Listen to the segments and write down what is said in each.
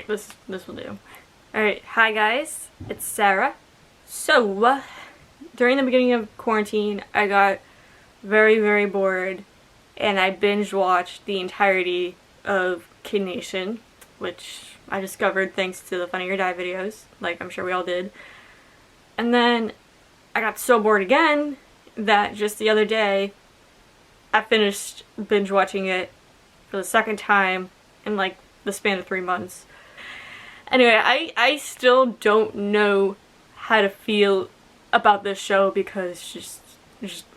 this will do. Alright, hi guys, it's Sarah. So, during the beginning of quarantine, I got very bored and I binge watched the entirety of Kid Nation, which I discovered thanks to the Funny or Die videos, like I'm sure we all did. And then I got so bored again that just the other day I finished binge watching it for the second time in like the span of 3 months. Anyway, I still don't know how to feel about this show because just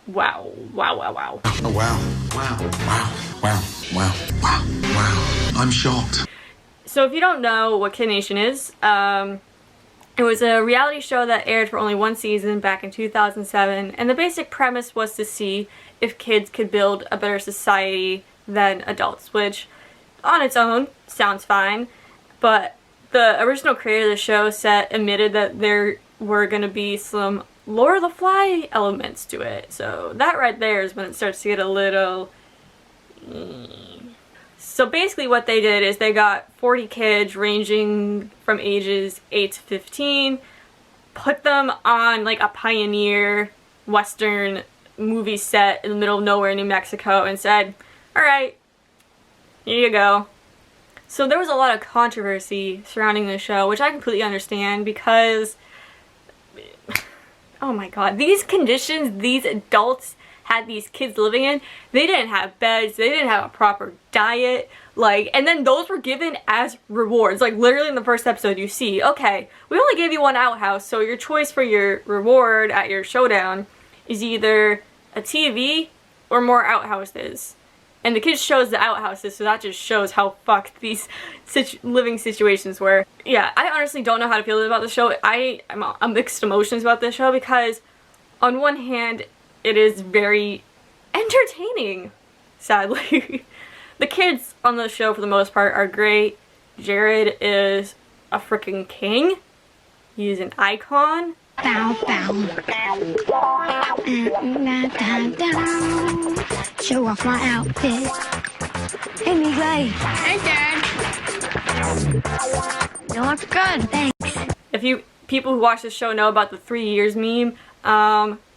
wow. Oh wow. I'm shocked. So if you don't know what Kid Nation is, it was a reality show that aired for only one season back in 2007, and the basic premise was to see if kids could build a better society than adults, which on its own sounds fine, but the original creator of the show admitted that there were going to be some Lord of the Fly elements to it, so that right there is when it starts to get a little... So basically what they did is they got 40 kids ranging from ages 8 to 15, put them on like a pioneer western movie set in the middle of nowhere in New Mexico and said, alright, here you go. So there was a lot of controversy surrounding the show, which I completely understand because, oh my god, these conditions these adults had these kids living in, they didn't have beds, they didn't have a proper diet, like, and then those were given as rewards. Like, literally in the first episode you see, okay, we only gave you one outhouse, so your choice for your reward at your showdown is either a TV or more outhouses. And the kids chose the outhouses, so that just shows how fucked these living situations were. Yeah, I honestly don't know how to feel about the show. I'm mixed emotions about this show because on one hand, it is very entertaining, sadly. The kids on the show, for the most part, are great. Jared is a freaking king. He's an icon. Bow, bow. Show off my outfit. Hey, Miguel. Hey, Dad. You look good. Thanks. If people who watch this show know about the 3 years meme,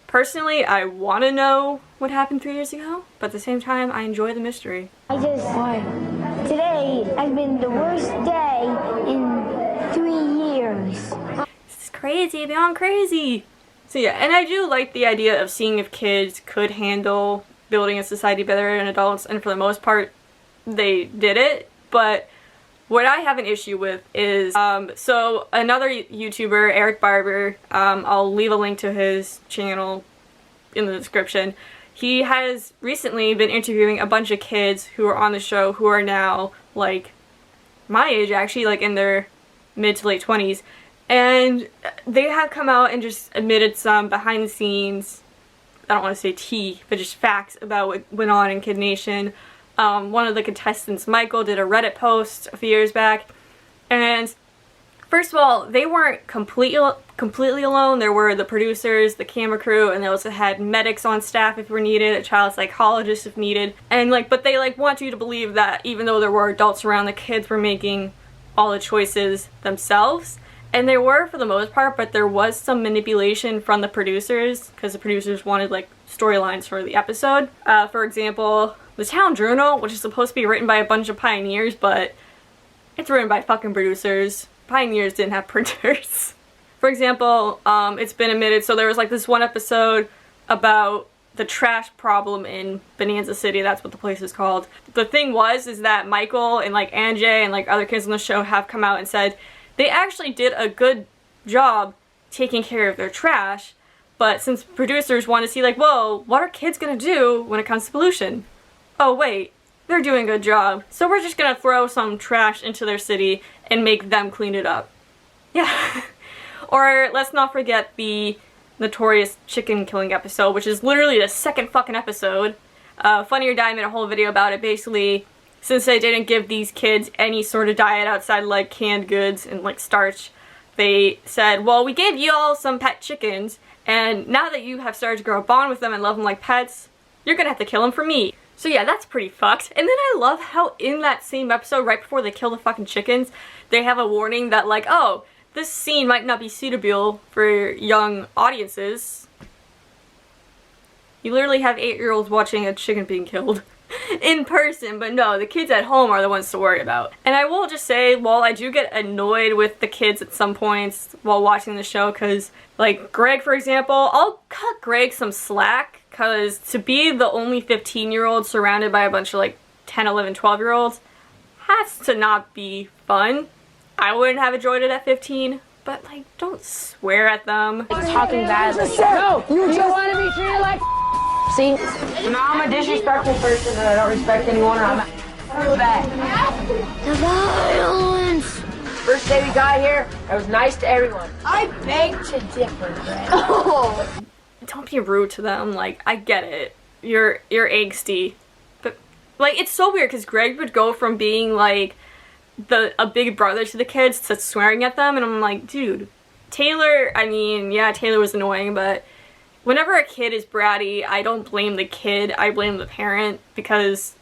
personally, I want to know what happened 3 years ago, but at the same time, I enjoy the mystery. Today has been the worst day in 3 years. This is crazy, beyond crazy. So yeah, and I do like the idea of seeing if kids could handle building a society better than adults, and for the most part, they did it, but what I have an issue with is, so another YouTuber, Eric Barber, I'll leave a link to his channel in the description. He has recently been interviewing a bunch of kids who are on the show who are now, like, my age actually, like in their mid to late 20s. And they have come out and just admitted some behind the scenes, I don't want to say tea, but just facts about what went on in Kid Nation. One of the contestants, Michael, did a Reddit post a few years back, and first of all, they weren't completely alone. There were the producers, the camera crew, and they also had medics on staff if were needed, a child psychologist if needed, and but they want you to believe that even though there were adults around, the kids were making all the choices themselves, and they were for the most part, but there was some manipulation from the producers because the producers wanted storylines for the episode. For example, the Town Journal, which is supposed to be written by a bunch of pioneers, but it's written by fucking producers. Pioneers didn't have printers. For example, it's been admitted, so there was this one episode about the trash problem in Bonanza City, that's what the place is called. The thing is that Michael and Anjay and other kids on the show have come out and said they actually did a good job taking care of their trash, but since producers want to see whoa, what are kids gonna do when it comes to pollution? Oh wait, they're doing a good job, so we're just gonna throw some trash into their city and make them clean it up. Yeah. Or let's not forget the notorious chicken killing episode, which is literally the second fucking episode. Funny or Die made a whole video about it. Basically, since they didn't give these kids any sort of diet outside canned goods and starch, they said, well, we gave you all some pet chickens, and now that you have started to grow a bond with them and love them like pets, you're gonna have to kill them for meat. So yeah, that's pretty fucked. And then I love how in that same episode, right before they kill the fucking chickens, they have a warning that like, oh, this scene might not be suitable for young audiences. You literally have 8-year-olds watching a chicken being killed in person, but no, the kids at home are the ones to worry about. And I will just say, while I do get annoyed with the kids at some points while watching the show, because like Greg, for example, I'll cut Greg some slack, because to be the only 15-year-old surrounded by a bunch of like 10, 11, 12-year-olds has to not be fun. I wouldn't have enjoyed it at 15, but like, don't swear at them. Talking bad. No, you just want to be treated like see? Now I'm a disrespectful person and I don't respect anyone. I'm bad. The violence. First day we got here, I was nice to everyone. I beg to differ, Greg. Oh. Don't be rude to them. Like, I get it. You're angsty, but like, it's so weird because Greg would go from being like a big brother to the kids to swearing at them, and I'm like, dude, Taylor, I mean, yeah, Taylor was annoying, but whenever a kid is bratty, I don't blame the kid, I blame the parent, because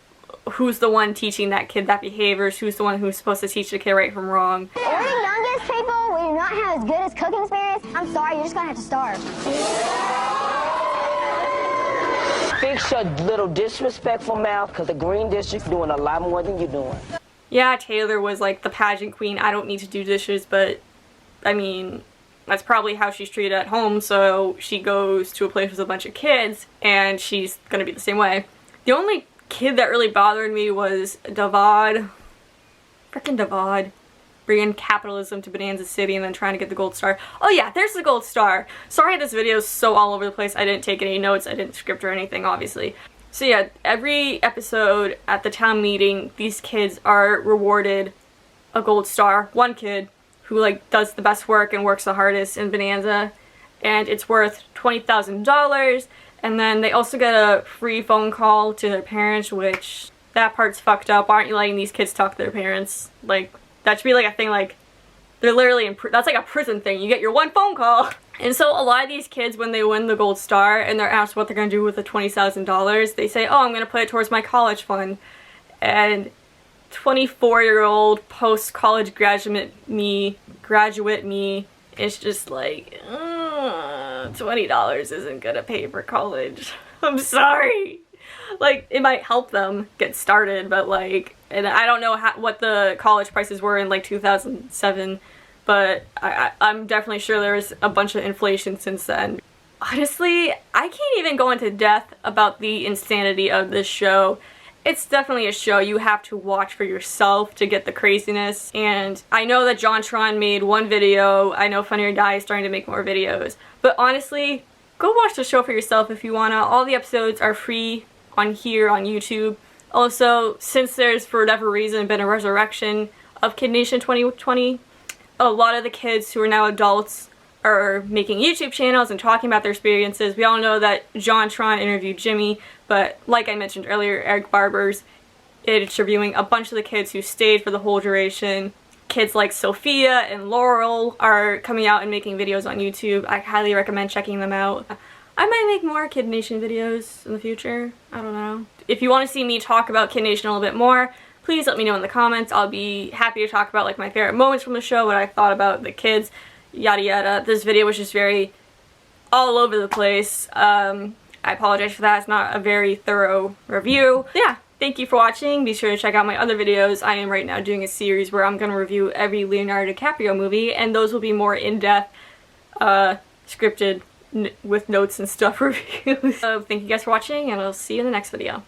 who's the one teaching that kid that behaviors? Who's the one who's supposed to teach the kid right from wrong? We're the youngest people. We do not have as good as cooking experience. I'm sorry, you're just gonna have to starve. Fix your little disrespectful mouth, because the Green District's doing a lot more than you're doing. Yeah, Taylor was like the pageant queen. I don't need to do dishes, but I mean, that's probably how she's treated at home, so she goes to a place with a bunch of kids, and she's gonna be the same way. The only kid that really bothered me was Davad. Frickin' Davad. Bringing capitalism to Bonanza City and then trying to get the gold star. Oh yeah, there's the gold star. Sorry this video is so all over the place. I didn't take any notes. I didn't script or anything, obviously. So yeah, every episode at the town meeting, these kids are rewarded a gold star. One kid who like does the best work and works the hardest in Bonanza, and it's worth $20,000. And then they also get a free phone call to their parents, which that part's fucked up. Why aren't you letting these kids talk to their parents? Like, that should be like a thing, like they're literally in that's like a prison thing. You get your one phone call. And so a lot of these kids, when they win the gold star and they're asked what they're going to do with the $20,000, they say, oh, I'm going to put it towards my college fund. And 24-year-old post-college graduate me is just like, $20 isn't going to pay for college. I'm sorry. Like, it might help them get started, but like, and I don't know what the college prices were in like 2007, but I'm definitely sure there was a bunch of inflation since then. Honestly, I can't even go into depth about the insanity of this show. It's definitely a show you have to watch for yourself to get the craziness. And I know that JonTron made one video. I know Funny or Die is starting to make more videos. But honestly, go watch the show for yourself if you wanna. All the episodes are free on here on YouTube. Also, since there's for whatever reason been a resurrection of Kid Nation 2020, a lot of the kids who are now adults are making YouTube channels and talking about their experiences. We all know that JonTron interviewed Jimmy, but like I mentioned earlier, Eric Barber's interviewing a bunch of the kids who stayed for the whole duration. Kids like Sophia and Laurel are coming out and making videos on YouTube. I highly recommend checking them out. I might make more Kid Nation videos in the future. I don't know. If you want to see me talk about Kid Nation a little bit more, please let me know in the comments. I'll be happy to talk about like my favorite moments from the show, what I thought about the kids, yada yada. This video was just very all over the place. I apologize for that. It's not a very thorough review. Yeah, thank you for watching. Be sure to check out my other videos. I am right now doing a series where I'm going to review every Leonardo DiCaprio movie, and those will be more in-depth, scripted, with notes and stuff reviews. So thank you guys for watching, and I'll see you in the next video.